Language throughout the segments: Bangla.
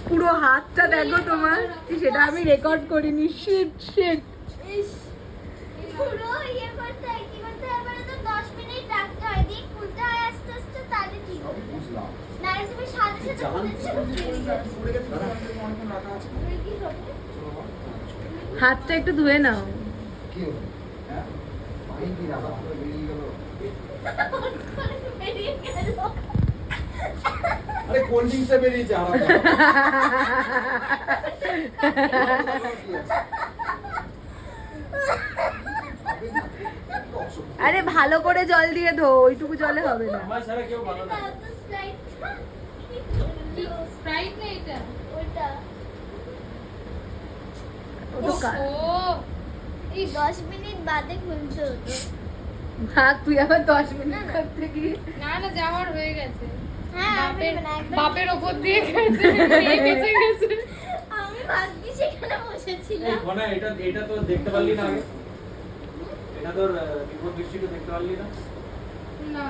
পুরো হাতটা দেখো তোমার, সেটা আমি রেকর্ড করিনি। Shit shit. পুরো ইয়ে করতে হয়, কি করতে হয় বলো তো, 10 মিনিট রাখতে হয়, দিয়ে খুলতে হয় আস্তে আস্তে, তাহলে ঠিক হবে। না রে তুমি সাথে সাথে খুলেছো, কি হবে? হাতটা একটু ধুয়ে নাও। বেরিয়ে গেল। আরে কোল্ড ড্রিঙ্কসে বেরিয়েছে আলাদা। আরে ভালো করে জল দিয়ে ধো, ওইটুকু জলে হবে না। আমার ছাড়া কেউ ভালো না। স্প্রাইট না এটা? ওটা ও তো কা- ও এই 10 মিনিট বাদে খুলতে হতো। ভাগ, তুই আবার 10 মিনিট করতে গিয়ে। না না, যাওয়ার হয়ে গেছে। হ্যাঁ আমি বাপের না একবার বাপের ওপর দিয়ে গেছে, নিয়ে গেছে গেছে। আমি ভাগ্যি সেখানে বসেছিলাম। এই ঘনা এটা তো দেখতে পারলি না আগে? এটা তোর বিপদ দৃষ্টিতে দেখতে পারলি না? না,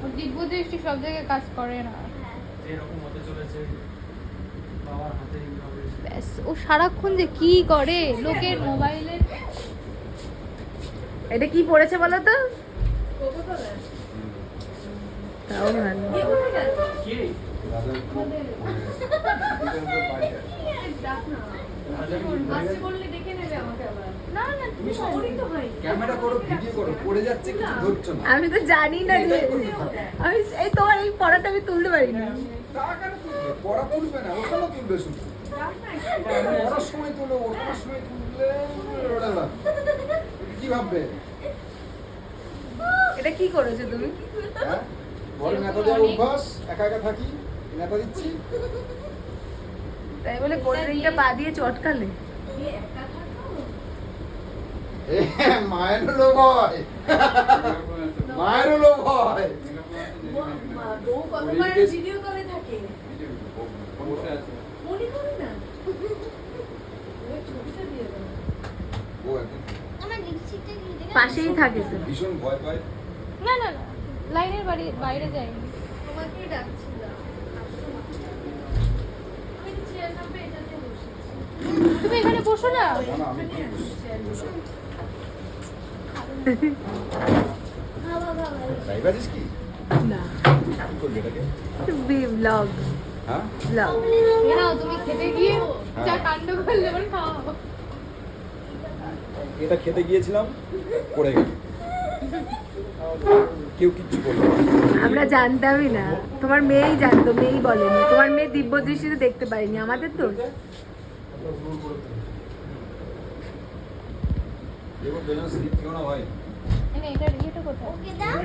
ওর দিব্য দৃষ্টি সব জায়গায় কাজ করে না। হ্যাঁ। যে এরকম হতে চলেছে বাবার হাতে এইভাবে। ব্যাস, ও সারাক্ষণ যে কি করে লোকের মোবাইলে। এটা কি পড়েছে বলো তো? তাও ভালো। কি? না না, ক্যামেরা করো, ভিডিও করো, পড়ে যাচ্ছে কিছু ধরছো না। আমি তো জানি না যে আমি এই তোমার এই পড়াটা আমি তুলতে পারি না। তা কেন তুলবে? পড়া তুলবে না, ওখানে তুলবে শুধু। পড়ার সময় তুলো, ওঠার সময় তুললে ওটা না। কি ভাববে? এটা কি করেছো তুমি? হ্যাঁ? বলে নেতা দেওয়ার অভ্যাস, একা একা থাকি, নেতা দিচ্ছি। তাই বলে কোল্ড ড্রিঙ্কটা পা দিয়ে চটকালে? এ, মায়ের লোভ হয়, মায়ের লোভ হয়। বউ কতবার ভিডিও কলে থাকে মনে করে না, ওই ছবিটা দিয়ে দাও। ও একদম আমার লিপস্টিকটা কি দেখে পাশেই থাকে তো। ভীষণ ভয় পায়। না না না, লাইনের বাইরে যায়নি। তোমাকেই ডাকছিলাম, আসো না। আমি চেয়ার নাম্বার এটাতে বসেছি। তুমি এখানে বসো না। না, না, আমি ঠিক বসে। খাওয়া খাওয়া লাইভ আছিস কি? না, কি করবি এটাকে? ব্লগ হ্যাঁ? ব্লগ। এ নাও, তুমি খেতে গিয়ে যা কাণ্ড করলে এবার খাওয়াবো। এটা খেতে গিয়েছিলাম, পড়ে গেল। কেউ কিচ্ছু বললো না। আমরা জানতামই না, তোমার মেয়েই জানতো, মেয়েই বলেনি। তোমার মেয়ে দিব্য দৃষ্টিতে দেখতে পাইনি, আমাদের তো। এবার বেলুন স্লিপ কেউ না ভাই। এটার ইয়েটা কোথায়? ওকে দাও।